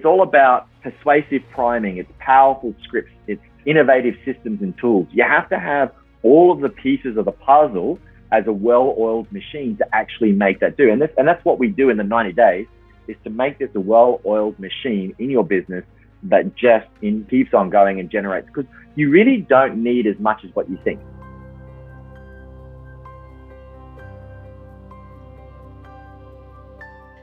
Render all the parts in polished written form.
all about persuasive priming. It's powerful scripts. It's innovative systems and tools. You have to have all of the pieces of the puzzle as a well-oiled machine to actually make that do. And that's what we do in the 90 days, is to make this a well-oiled machine in your business that just keeps on going and generates. Because you really don't need as much as what you think.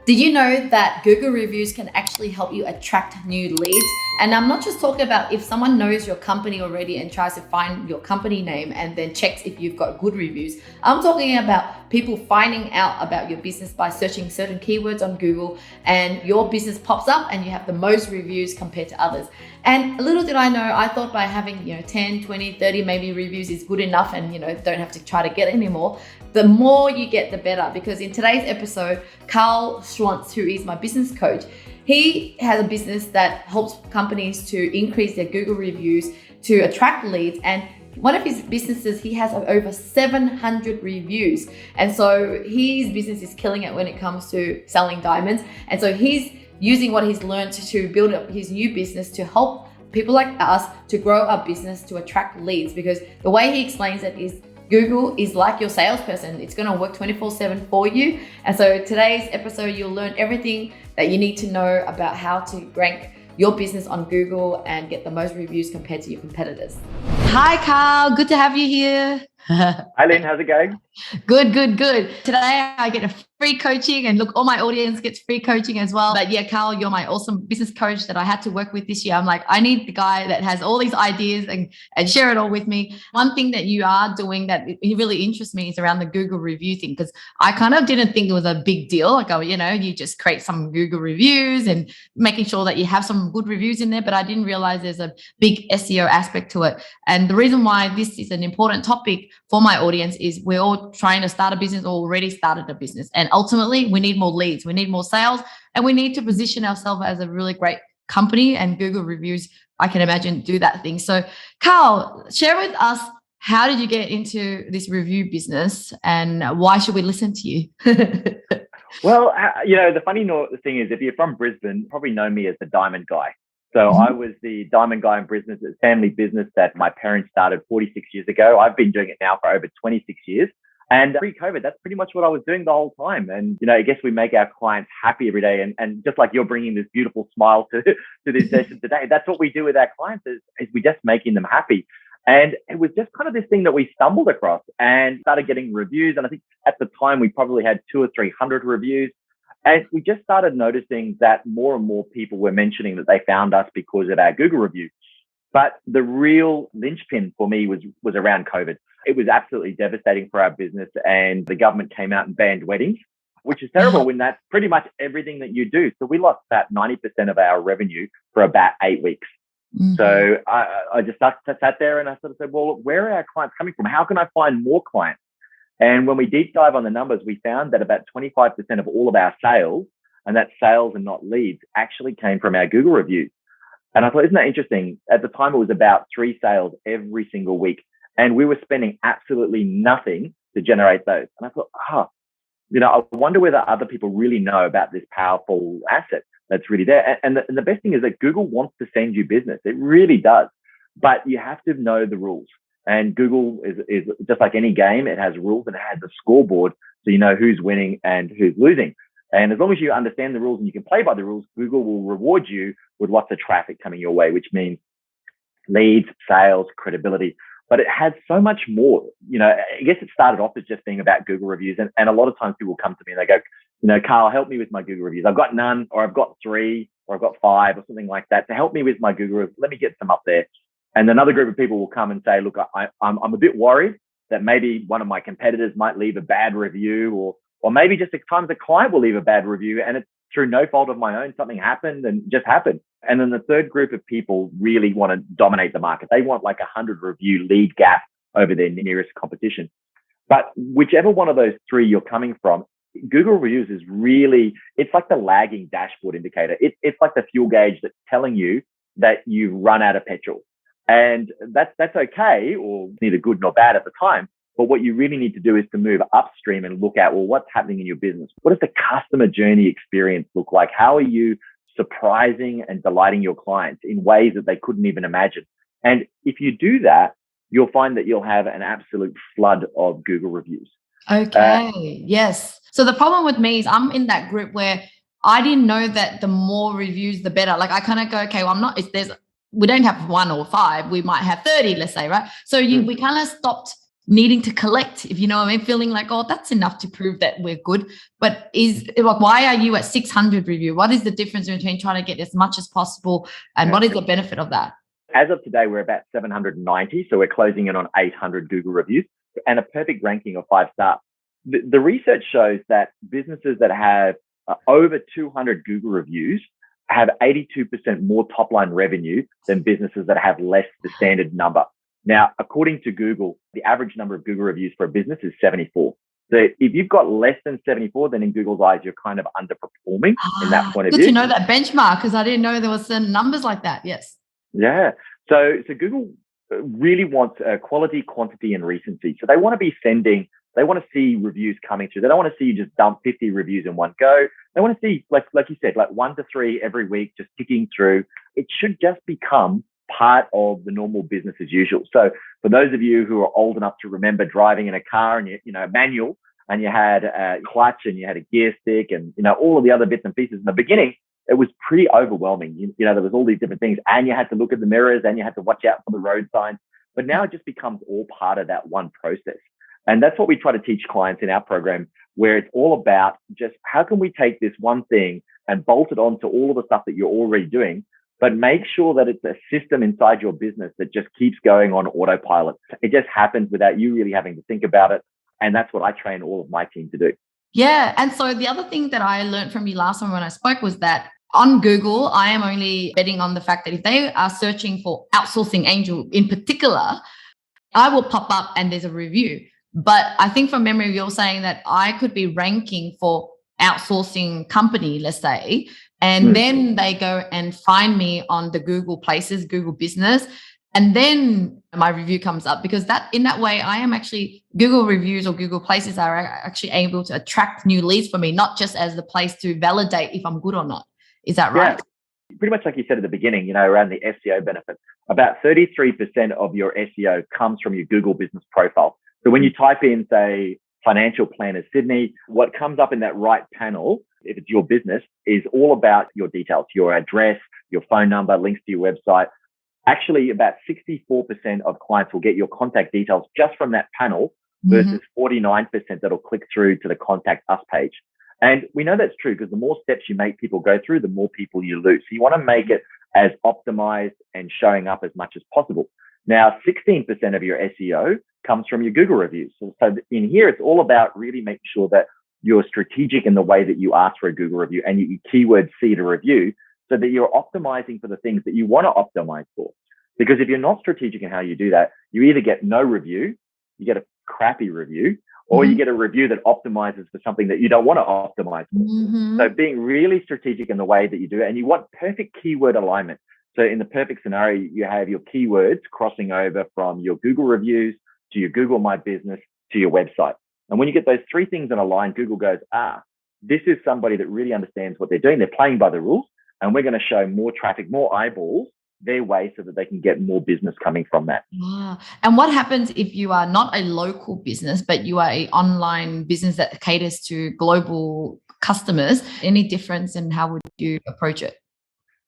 Did you know that Google reviews can actually help you attract new leads? And I'm not just talking about if someone knows your company already and tries to find your company name and then checks if you've got good reviews. I'm talking about people finding out about your business by searching certain keywords on Google, and your business pops up and you have the most reviews compared to others. And little did I know, I thought by having 10, 20, 30 maybe reviews is good enough and don't have to try to get any more. The more you get, the better. Because in today's episode, Karl Schwantes, who is my business coach, he has a business that helps companies to increase their Google reviews to attract leads. And one of his businesses, he has over 700 reviews. And so his business is killing it when it comes to selling diamonds. And so he's using what he's learned to build up his new business to help people like us to grow our business to attract leads. Because the way he explains it is, Google is like your salesperson. It's going to work 24/7 for you. And so today's episode, you'll learn everything that you need to know about how to rank your business on Google and get the most reviews compared to your competitors. Hi, Karl. Good to have you here. Hi, Lynn. How's it going? Good. Today I get a free coaching, and look, all my audience gets free coaching as well. But yeah, Karl, you're my awesome business coach that I had to work with this year. I'm like, I need the guy that has all these ideas and share it all with me. One thing that you are doing that really interests me is around the Google review thing, because I kind of didn't think it was a big deal. Like, you just create some Google reviews and making sure that you have some good reviews in there. But I didn't realize there's a big SEO aspect to it. And the reason why this is an important topic for my audience is we're all trying to start a business or already started a business. And ultimately, we need more leads, we need more sales, and we need to position ourselves as a really great company. And Google reviews, I can imagine, do that thing. So, Karl, share with us, how did you get into this review business and why should we listen to you? Well, the funny thing is, if you're from Brisbane, you probably know me as the Diamond Guy. So I was the Diamond Guy in Brisbane. It's a family business that my parents started 46 years ago. I've been doing it now for over 26 years. And pre-COVID, that's pretty much what I was doing the whole time. And, I guess we make our clients happy every day. And just like you're bringing this beautiful smile to this session today, that's what we do with our clients is we just making them happy. And it was just kind of this thing that we stumbled across and started getting reviews. And I think at the time we probably had 200 or 300 reviews. And we just started noticing that more and more people were mentioning that they found us because of our Google reviews. But the real linchpin for me was around COVID. It was absolutely devastating for our business, and the government came out and banned weddings, which is terrible when that's pretty much everything that you do. So we lost about 90% of our revenue for about 8 weeks. Mm-hmm. So I just sat there and I sort of said, well, where are our clients coming from? How can I find more clients? And when we deep dive on the numbers, we found that about 25% of all of our sales, and that's sales and not leads, actually came from our Google reviews. And I thought, isn't that interesting? At the time, it was about 3 sales every single week. And we were spending absolutely nothing to generate those. And I thought, I wonder whether other people really know about this powerful asset that's really there. And the best thing is that Google wants to send you business. It really does. But you have to know the rules. And Google is just like any game. It has rules and it has a scoreboard, so you know who's winning and who's losing. And as long as you understand the rules and you can play by the rules, Google will reward you with lots of traffic coming your way, which means leads, sales, credibility. But it has so much more. I guess it started off as just being about Google reviews. And a lot of times people come to me and they go, Karl, help me with my Google reviews. I've got none, or I've got 3, or I've got 5 or something like that. To help me with my Google reviews, let me get some up there. And another group of people will come and say, look, I'm a bit worried that maybe one of my competitors might leave a bad review, or maybe just at times a client will leave a bad review and it's through no fault of my own. Something happened and just happened. And then the third group of people really want to dominate the market. They want like 100 review lead gap over their nearest competition. But whichever one of those 3 you're coming from, Google reviews is really, it's like the lagging dashboard indicator. It's like the fuel gauge that's telling you that you've run out of petrol. And that's okay, or neither good nor bad at the time. But what you really need to do is to move upstream and look at, well, what's happening in your business? What does the customer journey experience look like? How are you surprising and delighting your clients in ways that they couldn't even imagine. And if you do that, you'll find that you'll have an absolute flood of Google reviews. Okay. Yes. So the problem with me is I'm in that group where I didn't know that the more reviews, the better. Like I kind of go, okay, well, I'm not, if there's, we don't have 1 or 5, we might have 30, let's say, right? So we kind of stopped needing to collect, if you know what I mean, feeling like, oh, that's enough to prove that we're good. But is like, why are you at 600 review? What is the difference between trying to get as much as possible? And what is the benefit of that? As of today, we're about 790. So we're closing in on 800 Google reviews and a perfect ranking of 5 stars. The research shows that businesses that have over 200 Google reviews have 82% more top line revenue than businesses that have less, the standard number. Now, according to Google, the average number of Google reviews for a business is 74. So if you've got less than 74, then in Google's eyes, you're kind of underperforming in that point of view. Good to know that benchmark, because I didn't know there was certain numbers like that. Yes. Yeah. So Google really wants quality, quantity, and recency. So they want to be sending, they want to see reviews coming through. They don't want to see you just dump 50 reviews in one go. They want to see, like you said, like 1 to 3 every week, just ticking through. It should just become part of the normal business as usual. So for those of you who are old enough to remember driving in a car and you know, manual, and you had a clutch and you had a gear stick and, you know, all of the other bits and pieces in the beginning, it was pretty overwhelming. You know, there was all these different things and you had to look at the mirrors and you had to watch out for the road signs. But now it just becomes all part of that one process. And that's what we try to teach clients in our program, where it's all about just how can we take this one thing and bolt it onto all of the stuff that you're already doing, but make sure that it's a system inside your business that just keeps going on autopilot. It just happens without you really having to think about it. And that's what I train all of my team to do. Yeah. And so the other thing that I learned from you last time when I spoke was that on Google, I am only betting on the fact that if they are searching for outsourcing angel in particular, I will pop up and there's a review. But I think from memory, you're saying that I could be ranking for outsourcing company, let's say, and then they go and find me on the Google Places, Google Business, and then my review comes up, because that in that way, I am actually, Google reviews or Google Places are actually able to attract new leads for me, not just as the place to validate if I'm good or not. Is that right? Yeah. Pretty much like you said at the beginning, you know, around the SEO benefit, about 33% of your SEO comes from your Google business profile. So when you type in, say, financial planner Sydney, what comes up in that right panel, if it's your business, is all about your details, your address, your phone number, links to your website. Actually, about 64% of clients will get your contact details just from that panel versus 49% that'll click through to the contact us page. And we know that's true because the more steps you make people go through, the more people you lose. So you want to make it as optimized and showing up as much as possible. Now, 16% of your SEO comes from your Google reviews. So in here, it's all about really making sure that you're strategic in the way that you ask for a Google review and you keyword seed a review so that you're optimizing for the things that you want to optimize for. Because if you're not strategic in how you do that, you either get no review, you get a crappy review, or you get a review that optimizes for something that you don't want to optimize for. So being really strategic in the way that you do it, and you want perfect keyword alignment. So in the perfect scenario, you have your keywords crossing over from your Google reviews to your Google My Business to your website. And when you get those 3 things in a line, Google goes, this is somebody that really understands what they're doing. They're playing by the rules, and we're going to show more traffic, more eyeballs their way so that they can get more business coming from that. Wow. And what happens if you are not a local business, but you are an online business that caters to global customers? Any difference in how would you approach it?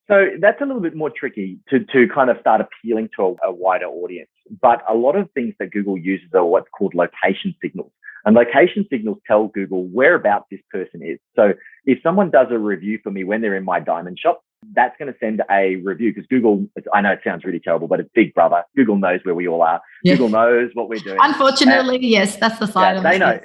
So that's a little bit more tricky to kind of start appealing to a wider audience. But a lot of things that Google uses are what's called location signals. And location signals tell Google whereabouts this person is. So if someone does a review for me when they're in my diamond shop, that's going to send a review because Google, I know it sounds really terrible, but it's big brother. Google knows where we all are. Yeah. Google knows what we're doing. Unfortunately, yes, that's the side of it. They know.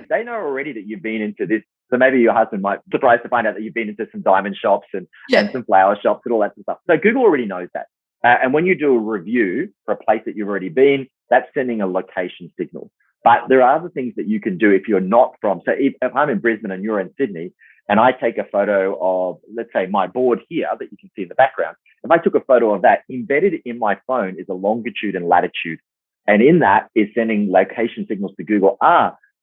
They know already that you've been into this. So maybe your husband might be surprised to find out that you've been into some diamond shops and some flower shops and all that stuff. So Google already knows that. And when you do a review for a place that you've already been, that's sending a location signal. But there are other things that you can do if you're not from. So if I'm in Brisbane and you're in Sydney, and I take a photo of, let's say, my board here that you can see in the background. If I took a photo of that, embedded in my phone is a longitude and latitude. And in that is sending location signals to Google.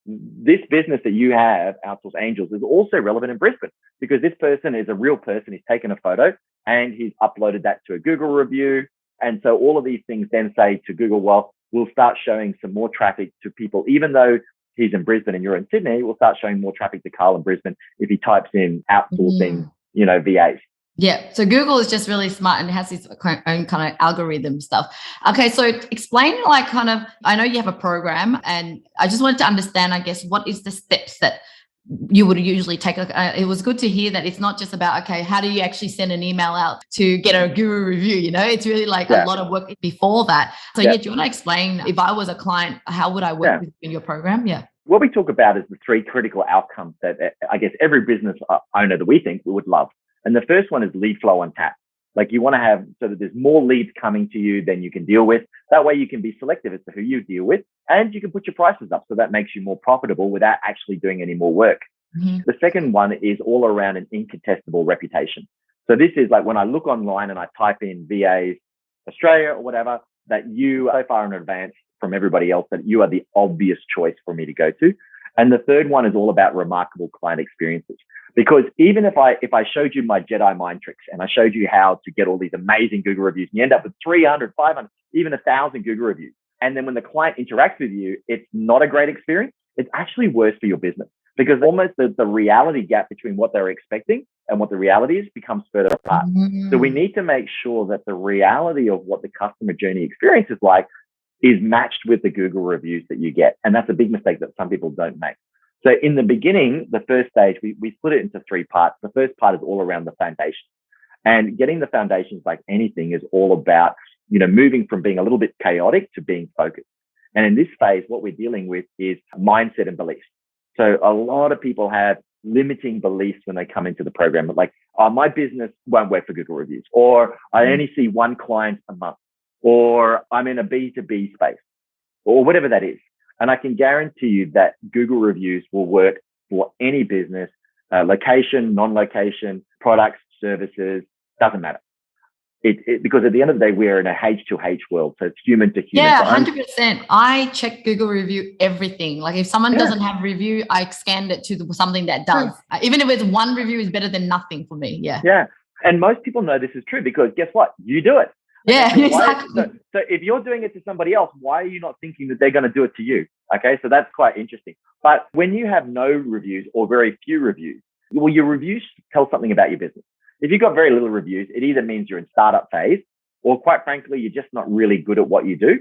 this business that you have, Outsource Angels, is also relevant in Brisbane because this person is a real person. He's taken a photo and he's uploaded that to a Google review. And so all of these things then say to Google, well, we'll start showing some more traffic to people, even though he's in Brisbane and you're in Sydney, we'll start showing more traffic to Karl in Brisbane if he types in outsourcing, VAs. Yeah. So Google is just really smart and has its own kind of algorithm stuff. Okay. So explain I know you have a program, and I just wanted to understand, I guess, what is the steps that you would usually take. It was good to hear that it's not just about, okay, how do you actually send an email out to get a Guru review? It's really like a lot of work before that. So do you want to explain, if I was a client, how would I work with you in your program? Yeah. What we talk about is the 3 critical outcomes that I guess every business owner that we think we would love. And the first one is lead flow on tap. Like you want to have so that there's more leads coming to you than you can deal with. That way you can be selective as to who you deal with, and you can put your prices up so that makes you more profitable without actually doing any more work. Mm-hmm. The second one is all around an incontestable reputation. So this is like when I look online and I type in VAs Australia or whatever, that you are so far in advance from everybody else that you are the obvious choice for me to go to. And the third one is all about remarkable client experiences. Because even if I showed you my Jedi mind tricks and I showed you how to get all these amazing Google reviews, and you end up with 300, 500, even 1,000 Google reviews. And then when the client interacts with you, it's not a great experience. It's actually worse for your business because almost the reality gap between what they're expecting and what the reality is becomes further apart. Mm-hmm. So we need to make sure that the reality of what the customer journey experience is like is matched with the Google reviews that you get. And that's a big mistake that some people don't make. So in the beginning, the first stage, we split it into 3 parts. The first part is all around the foundation. And getting the foundations, like anything, is all about, moving from being a little bit chaotic to being focused. And in this phase, what we're dealing with is mindset and beliefs. So a lot of people have limiting beliefs when they come into the program, like, oh, my business won't work for Google reviews, or I only see 1 client a month, or I'm in a B2B space, or whatever that is. And I can guarantee you that Google reviews will work for any business, location, non-location, products, services, doesn't matter. Because at the end of the day, we're in a H2H world. So it's human to human. Yeah, 100%. I check Google review everything. Like if someone doesn't have review, I scanned it to something that does. Even if it's 1 review is better than nothing for me. Yeah. Yeah. And most people know this is true because guess what? You do it. Yeah, exactly. So if you're doing it to somebody else, why are you not thinking that they're going to do it to you? Okay, so that's quite interesting. But when you have no reviews or very few reviews, well, your reviews tell something about your business. If you've got very little reviews, it either means you're in startup phase or quite frankly, you're just not really good at what you do.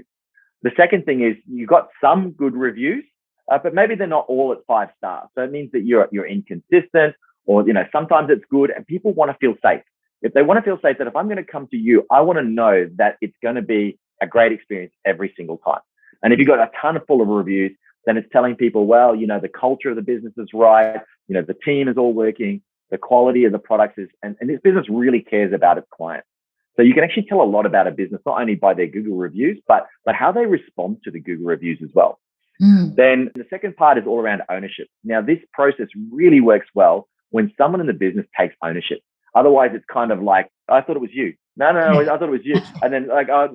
The second thing is you've got some good reviews, but maybe they're not all at 5 stars. So it means that you're inconsistent or, sometimes it's good and people want to feel safe. If they want to feel safe that if I'm going to come to you, I want to know that it's going to be a great experience every single time. And if you've got a ton full of reviews, then it's telling people, well, the culture of the business is right. The team is all working. The quality of the products is, and this business really cares about its clients. So you can actually tell a lot about a business, not only by their Google reviews, but how they respond to the Google reviews as well. Then the second part is all around ownership. Now, this process really works well when someone in the business takes ownership. Otherwise, it's kind of like, I thought it was you. No, I thought it was you. And then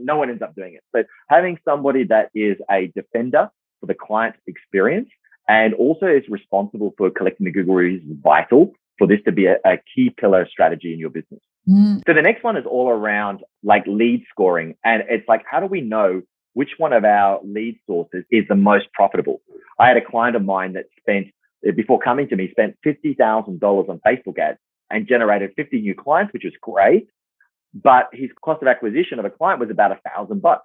no one ends up doing it. So having somebody that is a defender for the client experience and also is responsible for collecting the Google reviews is vital for this to be a key pillar strategy in your business. So the next one is all around like lead scoring. And it's like, how do we know which one of our lead sources is the most profitable? I had a client of mine that before coming to me, spent $50,000 on Facebook ads and generated 50 new clients, which was great. But his cost of acquisition of a client was about $1,000.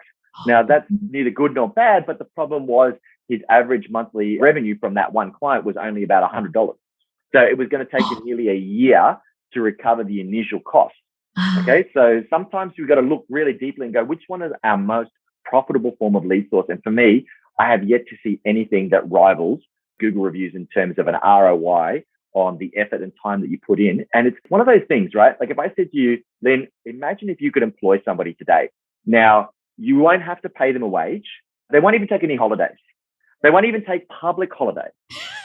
Now that's neither good nor bad, but the problem was his average monthly revenue from that one client was only about $100. So it was going to take him nearly a year to recover the initial cost. Okay. So sometimes we've got to look really deeply and go, which one is our most profitable form of lead source? And for me, I have yet to see anything that rivals Google reviews in terms of an ROI on the effort and time that you put in. And it's one of those things, right? Like if I said to you, Lynn, imagine if you could employ somebody today. Now, you won't have to pay them a wage. They won't even take any holidays. They won't even take public holidays.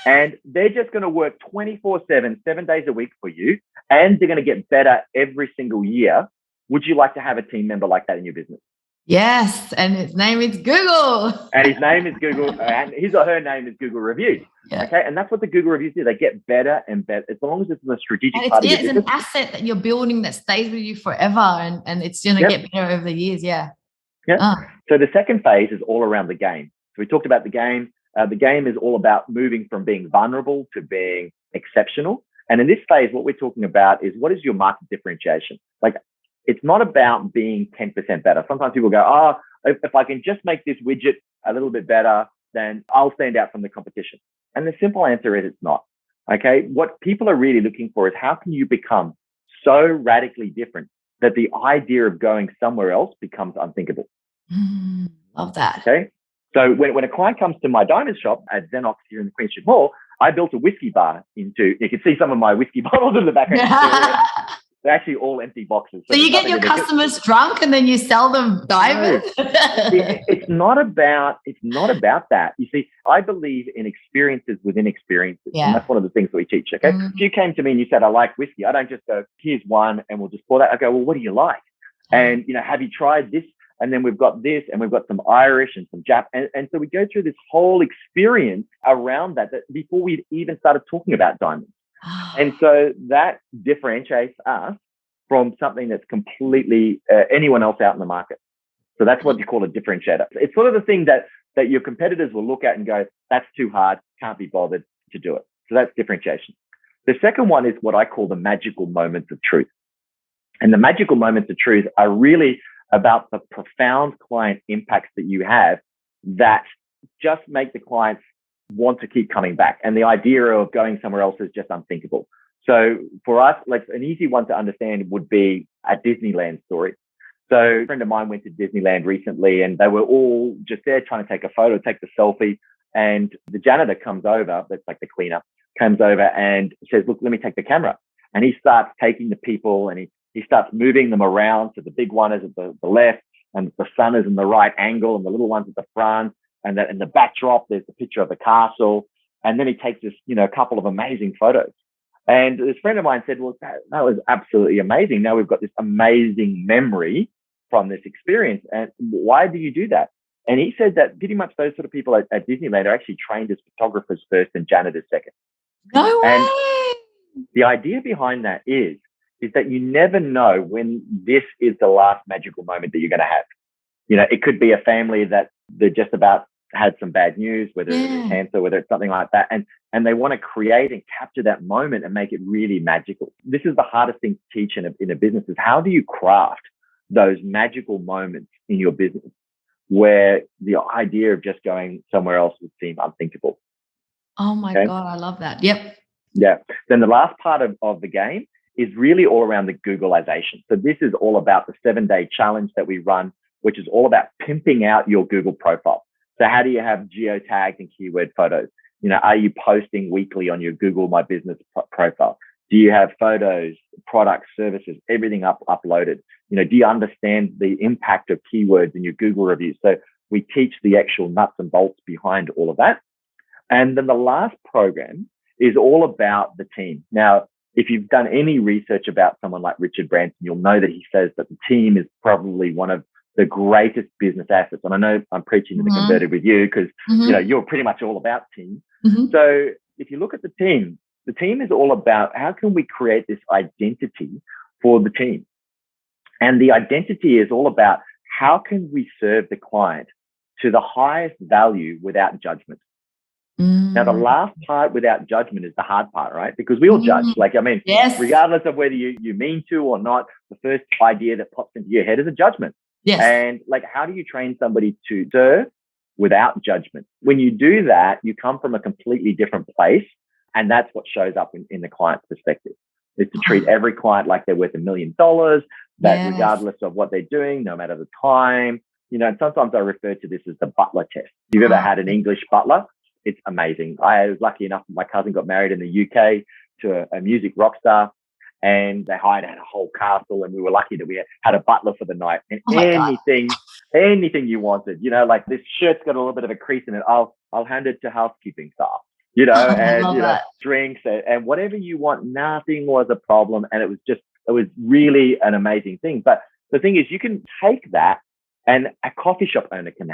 And they're just going to work 24/7, 7 days a week for you. And they're going to get better every single year. Would you like to have a team member like that in your business? Yes, and his name is Google. And his name is Google, and his or her name is Google Reviews. Yeah. Okay, and that's what the Google Reviews do. They get better and better as long as it's a strategic And part of your it's business. an asset that you're building that stays with you forever, and it's going to get better over the years. Yeah. So the second phase is all around the game. So we talked about the game. The game is all about moving from being vulnerable to being exceptional. And in this phase, what we're talking about is what is your market differentiation? Like, it's not about being 10% better. Sometimes people go, oh, if I can just make this widget a little bit better, then I'll stand out from the competition. And the simple answer is it's not. Okay. What people are really looking for is how can you become so radically different that the idea of going somewhere else becomes unthinkable. Love that. Okay. So when a client comes to my diamond shop at Xenox here in the Queen Street Mall, I built a whiskey bar into, you can see some of my whiskey bottles in the background. They're actually all empty boxes. So you get your customers drunk and then you sell them diamonds? No, it's not about that. You see, I believe in experiences within experiences. Yeah. And that's one of the things that we teach. Okay. If you came to me and you said, I like whiskey, I don't just go, here's one and we'll just pour that. I go, well, what do you like? And, have you tried this? And then we've got this and we've got some Irish and some Jap. And so we go through this whole experience around that before we even started talking about diamonds. And so that differentiates us from something that's completely anyone else out in the market. So that's what you call a differentiator. It's sort of the thing that your competitors will look at and go, that's too hard, can't be bothered to do it. So that's differentiation. The second one is what I call the magical moments of truth. And the magical moments of truth are really about the profound client impacts that you have that just make the clients want to keep coming back. And the idea of going somewhere else is just unthinkable. So for us, like an easy one to understand would be a Disneyland story. So a friend of mine went to Disneyland recently and they were all just there trying to take a photo, take the selfie. And the janitor comes over, that's like the cleaner, comes over and says, look, let me take the camera. And he starts taking the people and he starts moving them around. So the big one is at the left and the sun is in the right angle and the little one's at the front. And that in the backdrop, there's the picture of the castle. And then he takes this, a couple of amazing photos. And this friend of mine said, well, that was absolutely amazing. Now we've got this amazing memory from this experience. And why do you do that? And he said that pretty much those sort of people at Disneyland are actually trained as photographers first and janitors second. No way. And the idea behind that is that you never know when this is the last magical moment that you're going to have. It could be a family that they're just about had some bad news, whether it's cancer, whether it's something like that. And they want to create and capture that moment and make it really magical. This is the hardest thing to teach in a business is how do you craft those magical moments in your business where the idea of just going somewhere else would seem unthinkable. Oh my God, I love that. Yep. Yeah. Then the last part of the game is really all around the Googlization. So this is all about the 7-day challenge that we run, which is all about pimping out your Google profile. So how do you have geotagged and keyword photos? Are you posting weekly on your Google My Business profile? Do you have photos, products, services, everything uploaded? Do you understand the impact of keywords in your Google reviews? So we teach the actual nuts and bolts behind all of that. And then the last program is all about the team. Now, if you've done any research about someone like Richard Branson, you'll know that he says that the team is probably one of the greatest business assets. And I know I'm preaching to the converted with you because, you're pretty much all about team. So if you look at the team is all about how can we create this identity for the team? And the identity is all about how can we serve the client to the highest value without judgment. Now, the last part without judgment is the hard part, right? Because we all judge. Regardless of whether you mean to or not, the first idea that pops into your head is a judgment. Yes. And how do you train somebody to serve without judgment? When you do that, you come from a completely different place. And that's what shows up in the client's perspective, is to treat every client like they're worth $1 million, that regardless of what they're doing, no matter the time, and sometimes I refer to this as the butler test. If you've ever had an English butler, it's amazing. I was lucky enough, my cousin got married in the UK to a music rock star, and they hired out a whole castle, and we were lucky that we had a butler for the night. And anything you wanted, this shirt's got a little bit of a crease in it, I'll hand it to housekeeping staff, drinks and whatever you want. Nothing was a problem, and it was really an amazing thing. But the thing is, you can take that and a coffee shop owner can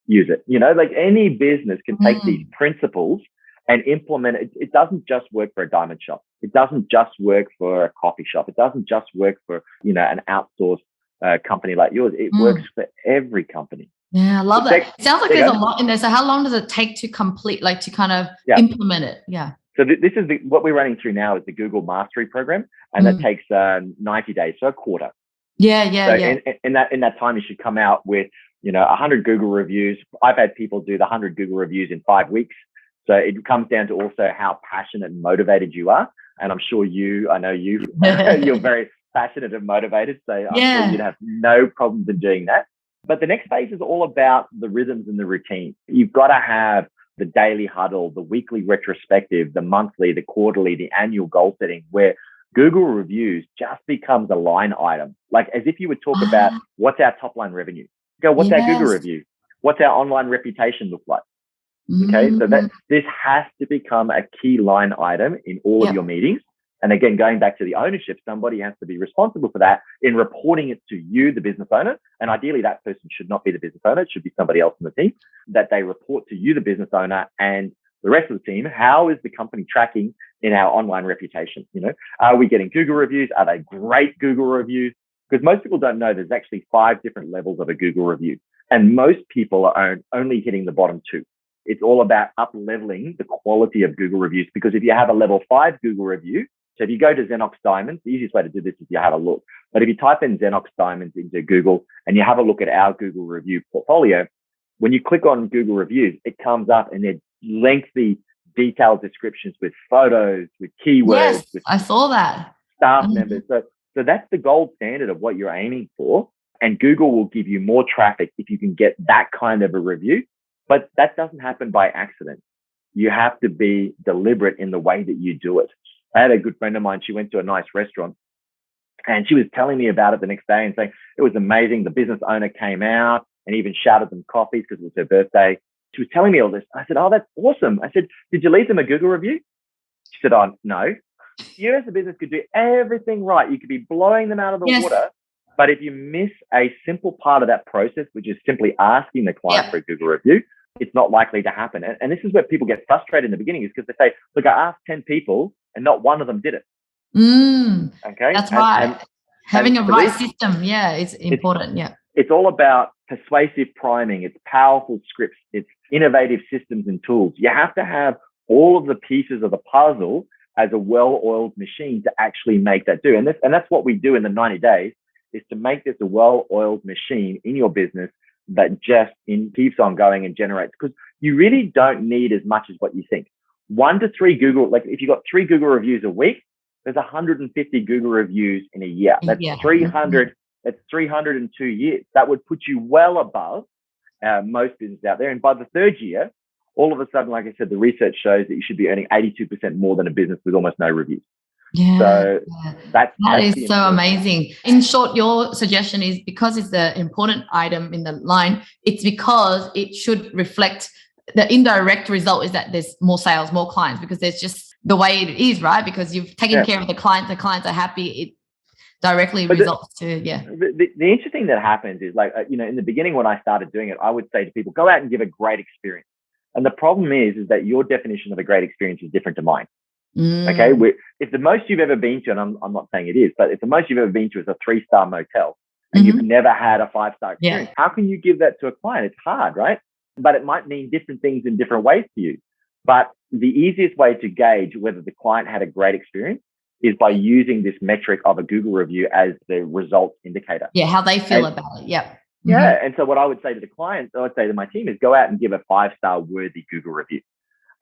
use it. Like any business can take these principles and implement it. It doesn't just work for a diamond shop. It doesn't just work for a coffee shop. It doesn't just work for, an outsourced company like yours. It works for every company. Yeah, I love that. It sounds like there's a lot in there. So how long does it take to complete, like to kind of implement it? Yeah. So this is what we're running through now is the Google Mastery Program, and that takes 90 days, so a quarter. Yeah. In that time, you should come out with 100 Google reviews. I've had people do the 100 Google reviews in 5 weeks. So it comes down to also how passionate and motivated you are. And I'm sure you're very passionate and motivated. So I'm sure you'd have no problems in doing that. But the next phase is all about the rhythms and the routine. You've got to have the daily huddle, the weekly retrospective, the monthly, the quarterly, the annual goal setting, where Google reviews just becomes a line item. Like as if you would talk about what's our top line revenue. What's our Google review? What's our online reputation look like? Okay, so that this has to become a key line item in all of your meetings. And again, going back to the ownership, somebody has to be responsible for that in reporting it to you, the business owner. And ideally, that person should not be the business owner. It should be somebody else in the team, that they report to you, the business owner, and the rest of the team. How is the company tracking in our online reputation? Are we getting Google reviews? Are they great Google reviews? Because most people don't know there's actually 5 different levels of a Google review. And most people are only hitting the bottom 2. It's all about up-leveling the quality of Google reviews. Because if you have a level 5 Google review, so if you go to Xenox Diamonds, the easiest way to do this is you have a look. But if you type in Xenox Diamonds into Google and you have a look at our Google review portfolio, when you click on Google reviews, it comes up and they're lengthy, detailed descriptions with photos, with keywords. Yes, I saw that. Staff members. So that's the gold standard of what you're aiming for. And Google will give you more traffic if you can get that kind of a review. But that doesn't happen by accident. You have to be deliberate in the way that you do it. I had a good friend of mine. She went to a nice restaurant and she was telling me about it the next day and saying it was amazing. The business owner came out and even shouted them coffees because it was her birthday. She was telling me all this. I said, oh, that's awesome. I said, did you leave them a Google review? She said, oh, no. You as a business could do everything right. You could be blowing them out of the water. But if you miss a simple part of that process, which is simply asking the client for a Google review, it's not likely to happen. And this is where people get frustrated in the beginning, is because they say, look, I asked 10 people and not one of them did it. Okay. That's right. Having a right system. Yeah. It's important. It's all about persuasive priming. It's powerful scripts. It's innovative systems and tools. You have to have all of the pieces of the puzzle as a well-oiled machine to actually make that do. And that's what we do in the 90 days, is to make this a well-oiled machine in your business that just keeps on going and generates. Because you really don't need as much as what you think. 1 to 3 Google, like if you got 3 Google reviews a week, there's 150 Google reviews in a year. That's 300. That's 302 years. That would put you well above most businesses out there. And by the 3rd year, all of a sudden, like I said, the research shows that you should be earning 82% more than a business with almost no reviews. So that is so amazing. In short, your suggestion is, because it's the important item in the line, it's because it should reflect the indirect result is that there's more sales, more clients, because there's just the way it is, right? Because you've taken care of the clients are happy. It directly results to, The interesting that happens is, like, in the beginning when I started doing it, I would say to people, go out and give a great experience. And the problem is that your definition of a great experience is different to mine. Okay. If the most you've ever been to, and I'm not saying it is, but if the most you've ever been to is a 3-star motel and you've never had a 5-star experience, how can you give that to a client? It's hard, right? But it might mean different things in different ways to you. But the easiest way to gauge whether the client had a great experience is by using this metric of a Google review as the results indicator. Yeah, how they feel about it. Yeah. Yeah. And so what I would say to the clients, I would say to my team, is go out and give a 5-star worthy Google review.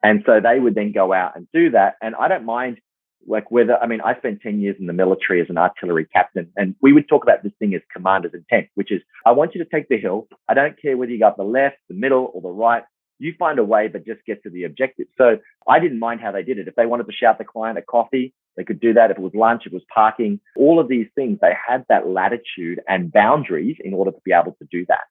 And so they would then go out and do that. And I don't mind, like, I spent 10 years in the military as an artillery captain, and we would talk about this thing as commander's intent, which is, I want you to take the hill. I don't care whether you got the left, the middle, or the right. You find a way, but just get to the objective. So I didn't mind how they did it. If they wanted to shout the client a coffee, they could do that. If it was lunch, if it was parking, all of these things, they had that latitude and boundaries in order to be able to do that.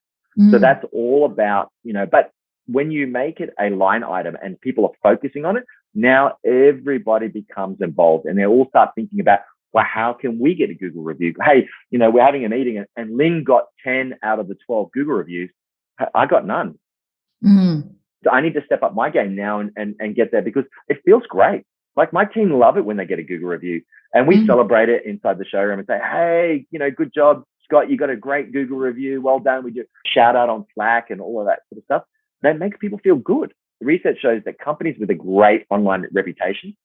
So that's all about, but when you make it a line item and people are focusing on it, now everybody becomes involved and they all start thinking about, well, how can we get a Google review? Hey, we're having a meeting and Linh got 10 out of the 12 Google reviews. I got none. Mm. So I need to step up my game now and get there, because it feels great. Like, my team love it when they get a Google review, and we celebrate it inside the showroom and say, hey, good job, Scott, you got a great Google review. Well done. We do shout out on Slack and all of that sort of stuff. That makes people feel good. The research shows that companies with a great online reputation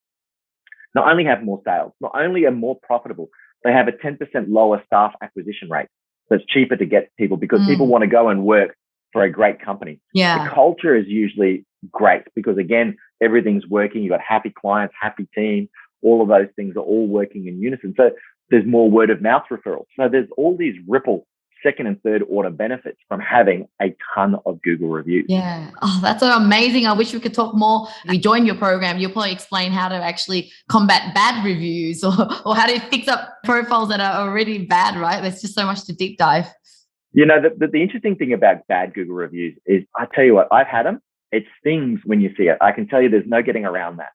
not only have more sales, not only are more profitable, they have a 10% lower staff acquisition rate. So it's cheaper to get people, because people want to go and work for a great company. Yeah. The culture is usually great because, again, everything's working. You've got happy clients, happy team. All of those things are all working in unison. So there's more word of mouth referrals. So there's all these ripple second and third order benefits from having a ton of Google reviews. Yeah. Oh, that's so amazing. I wish we could talk more. If you join your program, you'll probably explain how to actually combat bad reviews or how to fix up profiles that are already bad, right? There's just so much to deep dive. The interesting thing about bad Google reviews is, I tell you what, I've had them. It stings when you see it. I can tell you there's no getting around that.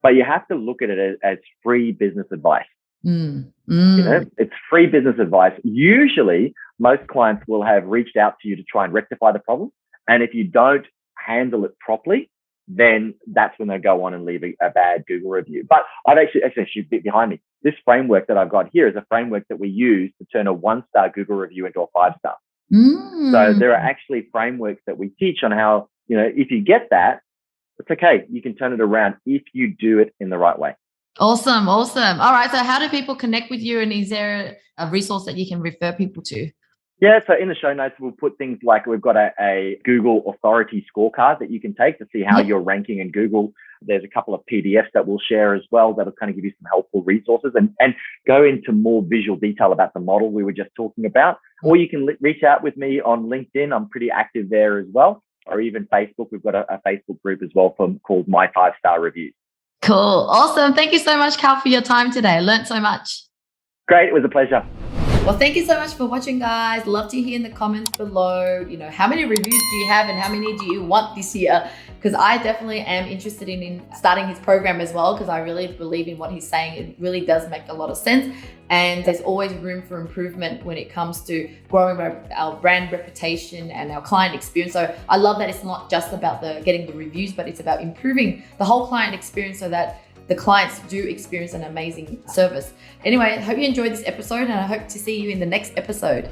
But you have to look at it as free business advice. It's free business advice. Usually, most clients will have reached out to you to try and rectify the problem. And if you don't handle it properly, then that's when they go on and leave a bad Google review. But I've actually a bit behind me. This framework that I've got here is a framework that we use to turn a 1-star Google review into a 5-star. So there are actually frameworks that we teach on how, if you get that, it's okay. You can turn it around if you do it in the right way. Awesome. All right. So how do people connect with you? And is there a resource that you can refer people to? Yeah, so in the show notes, we'll put things like, we've got a Google authority scorecard that you can take to see how you're ranking in Google. There's a couple of PDFs that we'll share as well that'll kind of give you some helpful resources and go into more visual detail about the model we were just talking about. Or you can reach out with me on LinkedIn. I'm pretty active there as well. Or even Facebook. We've got a Facebook group as well called My 5-Star Reviews. Cool. Awesome. Thank you so much, Karl, for your time today. I learned so much. Great. It was a pleasure. Well, thank you so much for watching, guys. Love to hear in the comments below, how many reviews do you have and how many do you want this year? Because I definitely am interested in starting his program as well, because I really believe in what he's saying. It really does make a lot of sense. And there's always room for improvement when it comes to growing our brand reputation and our client experience. So I love that it's not just about getting the reviews, but it's about improving the whole client experience so that the clients do experience an amazing service. Anyway, I hope you enjoyed this episode, and I hope to see you in the next episode.